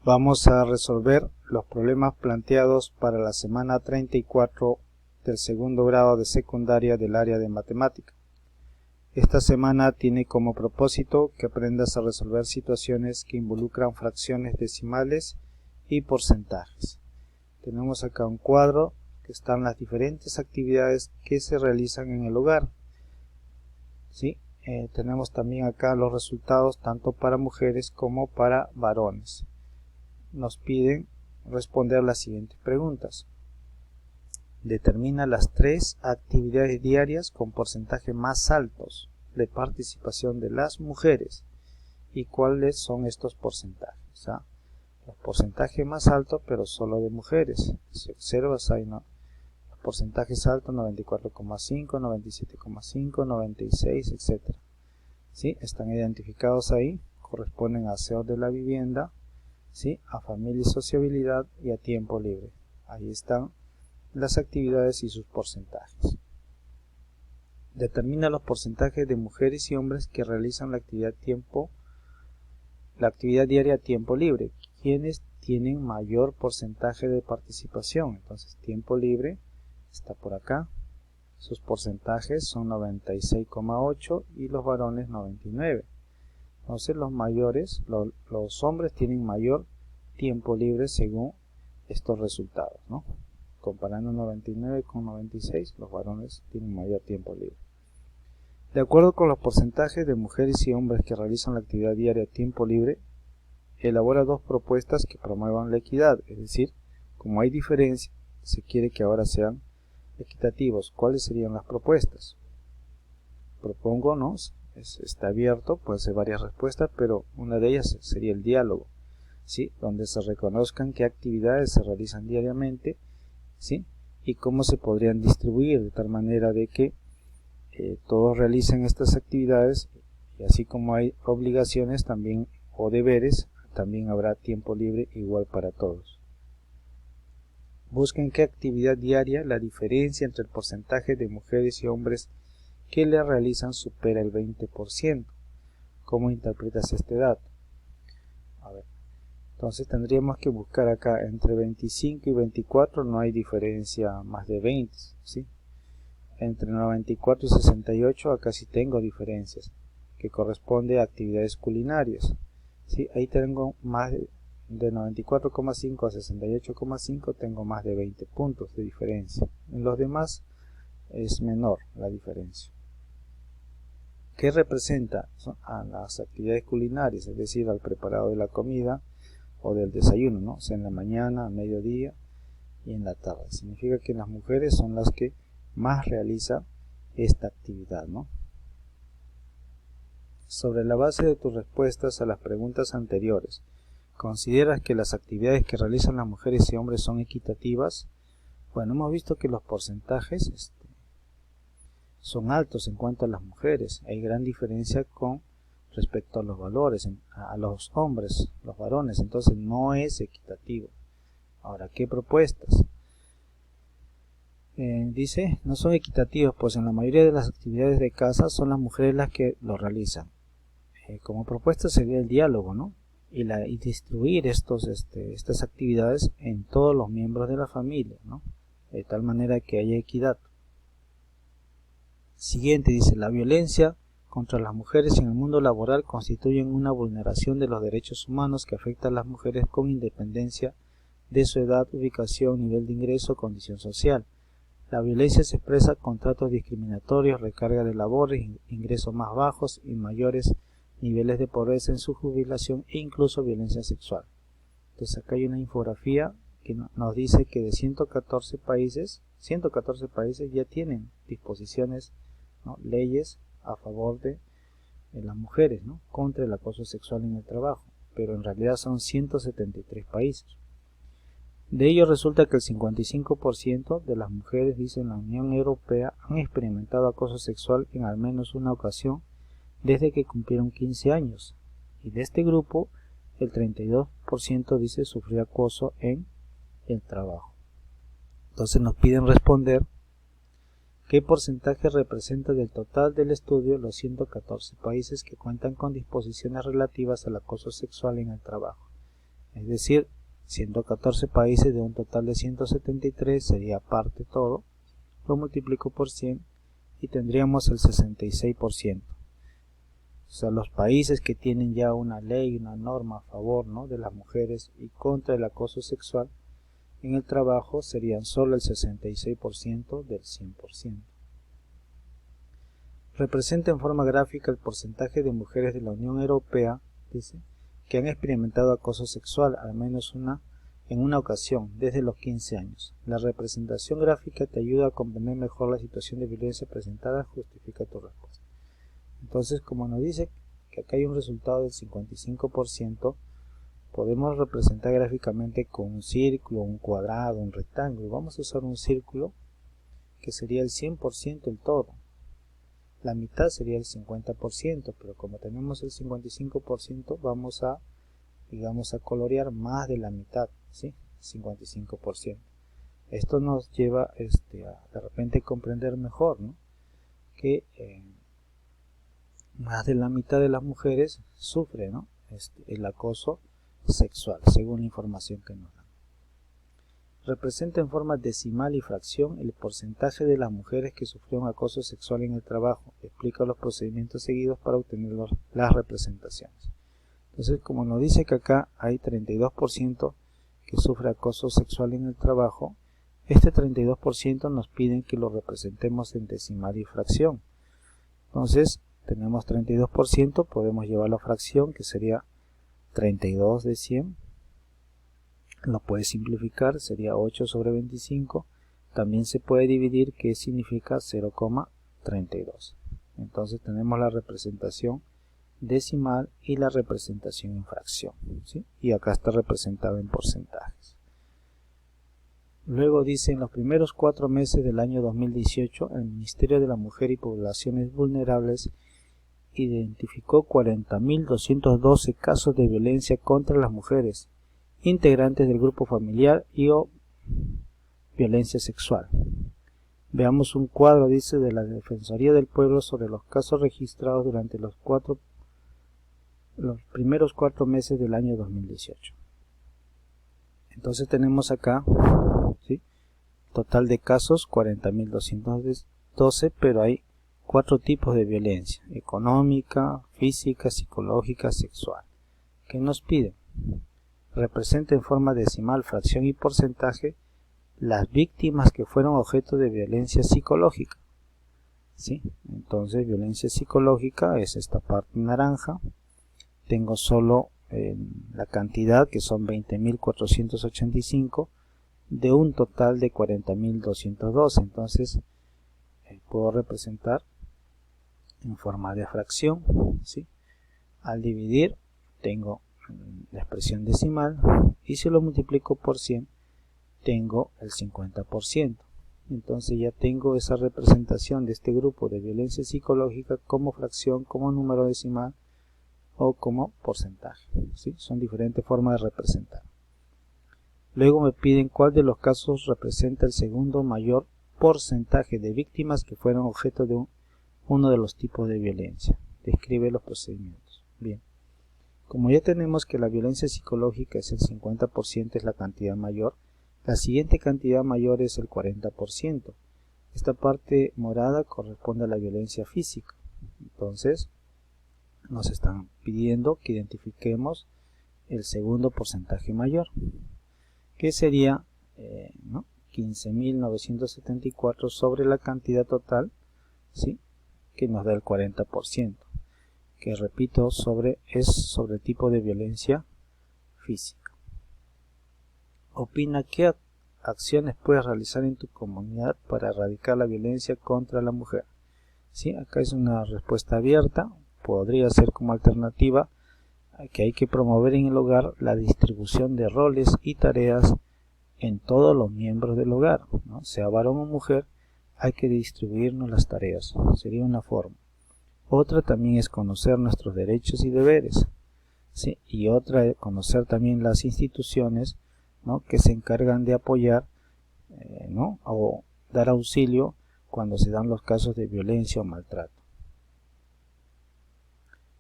Vamos a resolver los problemas planteados para la semana 34 del segundo grado de secundaria del área de matemática. Esta semana tiene como propósito que aprendas a resolver situaciones que involucran fracciones decimales y porcentajes. Tenemos acá un cuadro que están las diferentes actividades que se realizan en el hogar. ¿Sí? Tenemos también acá los resultados tanto para mujeres como para varones. Nos piden responder las siguientes preguntas. Determina las 3 actividades diarias con porcentajes más altos de participación de las mujeres y cuáles son estos porcentajes. Los porcentajes más altos, pero solo de mujeres. Si observas ahí, ¿no? Los porcentajes altos 94,5, 97,5, 96, etc. ¿Sí? Están identificados ahí, corresponden a aseo de la vivienda, ¿sí? A familia y sociabilidad y a tiempo libre. Ahí están las actividades y sus porcentajes. Determina los porcentajes de mujeres y hombres que realizan la actividad diaria a tiempo libre. ¿Quiénes tienen mayor porcentaje de participación? Entonces, tiempo libre está por acá. Sus porcentajes son 96,8 y los varones 99. Entonces, los hombres tienen mayor tiempo libre según estos resultados, ¿no? Comparando 99 con 96, los varones tienen mayor tiempo libre. De acuerdo con los porcentajes de mujeres y hombres que realizan la actividad diaria a tiempo libre, elabora 2 propuestas que promuevan la equidad, es decir, como hay diferencia, se quiere que ahora sean equitativos. ¿Cuáles serían las propuestas? Propongo, ¿no? Está abierto, puede ser varias respuestas, pero una de ellas sería el diálogo, ¿sí? Donde se reconozcan qué actividades se realizan diariamente, ¿sí? Y cómo se podrían distribuir de tal manera de que todos realicen estas actividades, y así como hay obligaciones también o deberes, también habrá tiempo libre igual para todos. Busquen qué actividad diaria la diferencia entre el porcentaje de mujeres y hombres que la realizan supera el 20%. ¿Cómo interpretas este dato? A ver, entonces tendríamos que buscar acá entre 25 y 24 no hay diferencia más de 20, ¿sí? Entre 94 y 68 acá sí tengo diferencias, que corresponde a actividades culinarias. ¿Sí? Ahí tengo más de 94,5 a 68,5 tengo más de 20 puntos de diferencia. En los demás es menor la diferencia. ¿Qué representa a las actividades culinarias? Es decir, al preparado de la comida o del desayuno, ¿no? O sea, en la mañana, a mediodía y en la tarde. Significa que las mujeres son las que más realiza esta actividad, ¿no? Sobre la base de tus respuestas a las preguntas anteriores, ¿consideras que las actividades que realizan las mujeres y hombres son equitativas? Bueno, hemos visto que los porcentajes son altos en cuanto a las mujeres. Hay gran diferencia con respecto a los valores, a los hombres, los varones, entonces no es equitativo. Ahora, ¿qué propuestas? Dice, no son equitativos, pues en la mayoría de las actividades de casa son las mujeres las que lo realizan. Como propuesta sería el diálogo, ¿no? Y distribuir estas actividades en todos los miembros de la familia, ¿no? De tal manera que haya equidad. Siguiente dice, la violencia contra las mujeres en el mundo laboral constituye una vulneración de los derechos humanos que afecta a las mujeres con independencia de su edad, ubicación, nivel de ingreso o condición social. La violencia se expresa con tratos discriminatorios, recarga de labores, ingresos más bajos y mayores niveles de pobreza en su jubilación e incluso violencia sexual. Entonces acá hay una infografía que nos dice que de 114 países ya tienen disposiciones, ¿no? Leyes a favor de las mujeres, ¿no? Contra el acoso sexual en el trabajo, pero en realidad son 173 países. De ello resulta que el 55% de las mujeres, dice, en la Unión Europea han experimentado acoso sexual en al menos una ocasión desde que cumplieron 15 años. Y de este grupo, el 32% dice sufrió acoso en el trabajo. Entonces nos piden responder qué porcentaje representa del total del estudio los 114 países que cuentan con disposiciones relativas al acoso sexual en el trabajo. Es decir, 114 países de un total de 173 sería parte todo, lo multiplico por 100 y tendríamos el 66%. O sea, los países que tienen ya una ley, una norma a favor, ¿no?, de las mujeres y contra el acoso sexual en el trabajo serían solo el 66% del 100%. Representa en forma gráfica el porcentaje de mujeres de la Unión Europea, dice, que han experimentado acoso sexual al menos en una ocasión desde los 15 años. La representación gráfica te ayuda a comprender mejor la situación de violencia presentada, justifica tu respuesta. Entonces, como nos dice que acá hay un resultado del 55%, podemos representar gráficamente con un círculo, un cuadrado, un rectángulo. Vamos a usar un círculo que sería el 100% el todo. La mitad sería el 50%, pero como tenemos el 55%, vamos a, digamos, a colorear más de la mitad, ¿sí? 55%. Esto nos lleva a de repente comprender mejor, ¿no?, que más de la mitad de las mujeres sufre, ¿no?, el acoso sexual, según la información que nos dan. Representa en forma decimal y fracción el porcentaje de las mujeres que sufrieron acoso sexual en el trabajo. Explica los procedimientos seguidos para obtener las representaciones. Entonces, como nos dice que acá hay 32% que sufre acoso sexual en el trabajo, este 32% nos piden que lo representemos en decimal y fracción. Entonces, tenemos 32%, podemos llevarlo a fracción, que sería 32 de 100. Lo puede simplificar, sería 8 sobre 25. También se puede dividir, que significa 0,32. Entonces tenemos la representación decimal y la representación en fracción, ¿sí? Y acá está representado en porcentajes. Luego dice, en los primeros 4 meses del año 2018, el Ministerio de la Mujer y Poblaciones Vulnerables identificó 40.212 casos de violencia contra las mujeres, integrantes del grupo familiar y o violencia sexual. Veamos un cuadro, dice, de la Defensoría del Pueblo sobre los casos registrados durante los primeros 4 meses del año 2018. Entonces tenemos acá, ¿sí?, total de casos 40.212, pero hay 4 tipos de violencia: económica, física, psicológica, sexual. ¿Qué nos piden? Representa en forma decimal, fracción y porcentaje las víctimas que fueron objeto de violencia psicológica, ¿sí? Entonces, violencia psicológica es esta parte naranja. Tengo solo la cantidad, que son 20.485 de un total de 40.212. Entonces puedo representar en forma de fracción, ¿sí? Al dividir tengo la expresión decimal, y si lo multiplico por 100 tengo el 50%. Entonces ya tengo esa representación de este grupo de violencia psicológica como fracción, como número decimal o como porcentaje, ¿sí? Son diferentes formas de representar. Luego me piden cuál de los casos representa el segundo mayor porcentaje de víctimas que fueron objeto de uno de los tipos de violencia. Describe los procedimientos. Bien. Como ya tenemos que la violencia psicológica es el 50%, es la cantidad mayor, la siguiente cantidad mayor es el 40%. Esta parte morada corresponde a la violencia física. Entonces, nos están pidiendo que identifiquemos el segundo porcentaje mayor, que sería 15.974 sobre la cantidad total, ¿sí?, que nos da el 40%. Que repito, es sobre el tipo de violencia física. Opina qué acciones puedes realizar en tu comunidad para erradicar la violencia contra la mujer. ¿Sí? Acá es una respuesta abierta. Podría ser como alternativa que hay que promover en el hogar la distribución de roles y tareas en todos los miembros del hogar, ¿no? Sea varón o mujer, hay que distribuirnos las tareas. Sería una forma. Otra también es conocer nuestros derechos y deberes, ¿sí? Y otra es conocer también las instituciones, ¿no?, que se encargan de apoyar, o dar auxilio cuando se dan los casos de violencia o maltrato.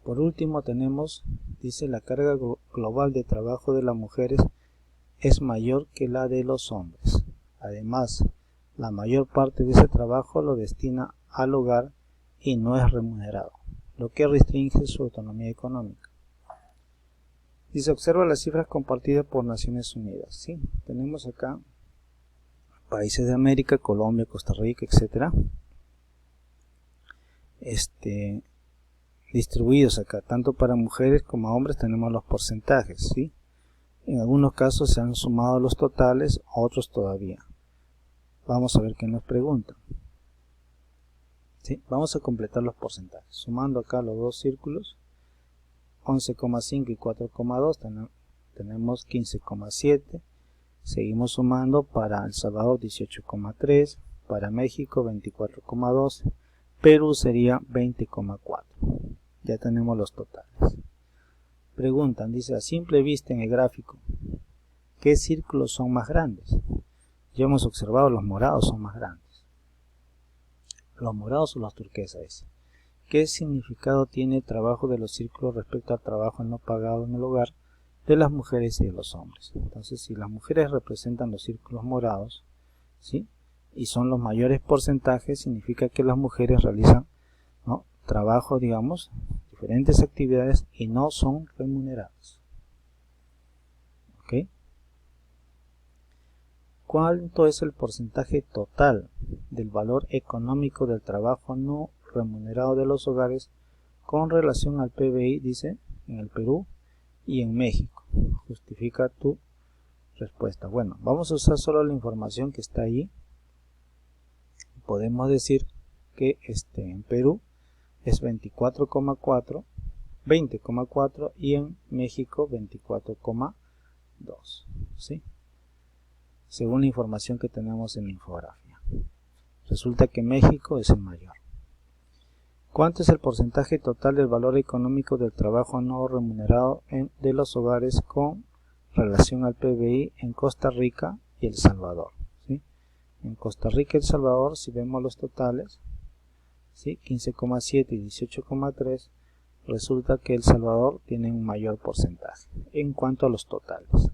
Por último tenemos, dice, la carga global de trabajo de las mujeres es mayor que la de los hombres. Además, la mayor parte de ese trabajo lo destina al hogar y no es remunerado, lo que restringe su autonomía económica. Dice, observa las cifras compartidas por Naciones Unidas. ¿Sí? Tenemos acá países de América, Colombia, Costa Rica, etc. Distribuidos acá, tanto para mujeres como hombres tenemos los porcentajes, ¿sí? En algunos casos se han sumado los totales, otros todavía. Vamos a ver qué nos preguntan. ¿Sí? Vamos a completar los porcentajes. Sumando acá los dos círculos, 11,5 y 4,2, tenemos 15,7. Seguimos sumando para El Salvador 18,3, para México 24,2, Perú sería 20,4. Ya tenemos los totales. Preguntan, dice, a simple vista en el gráfico, ¿qué círculos son más grandes? Ya hemos observado, los morados son más grandes. Los morados o los turquesas. ¿Qué significado tiene el trabajo de los círculos respecto al trabajo no pagado en el hogar de las mujeres y de los hombres? Entonces, si las mujeres representan los círculos morados, ¿sí? Y son los mayores porcentajes, significa que las mujeres realizan, ¿no?, trabajo, digamos, diferentes actividades y no son remuneradas. ¿Ok? ¿Cuánto es el porcentaje total del valor económico del trabajo no remunerado de los hogares con relación al PBI, dice, en el Perú y en México? Justifica tu respuesta. Bueno, vamos a usar solo la información que está ahí. Podemos decir que en Perú es 20,4 y en México 24,2, ¿sí? Según la información que tenemos en la infografía. Resulta que México es el mayor. ¿Cuánto es el porcentaje total del valor económico del trabajo no remunerado de los hogares con relación al PBI en Costa Rica y El Salvador? ¿Sí? En Costa Rica y El Salvador, si vemos los totales, ¿sí?, 15,7 y 18,3, resulta que El Salvador tiene un mayor porcentaje en cuanto a los totales.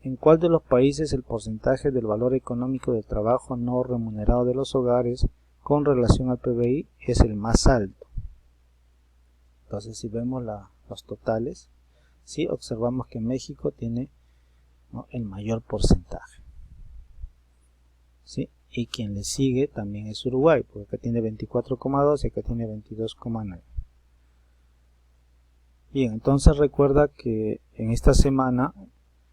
¿En cuál de los países el porcentaje del valor económico del trabajo no remunerado de los hogares con relación al PBI es el más alto? Entonces, si vemos los totales, ¿sí?, observamos que México tiene, ¿no?, el mayor porcentaje, ¿sí? Y quien le sigue también es Uruguay, porque acá tiene 24,2 y acá tiene 22,9. Bien, entonces recuerda que en esta semana,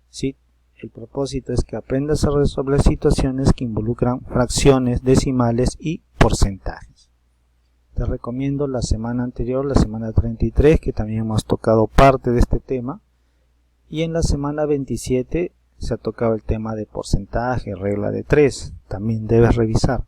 ¿sí?, el propósito es que aprendas a resolver situaciones que involucran fracciones, decimales y porcentajes. Te recomiendo la semana anterior, la semana 33, que también hemos tocado parte de este tema, y en la semana 27 se ha tocado el tema de porcentaje, regla de 3, también debes revisar.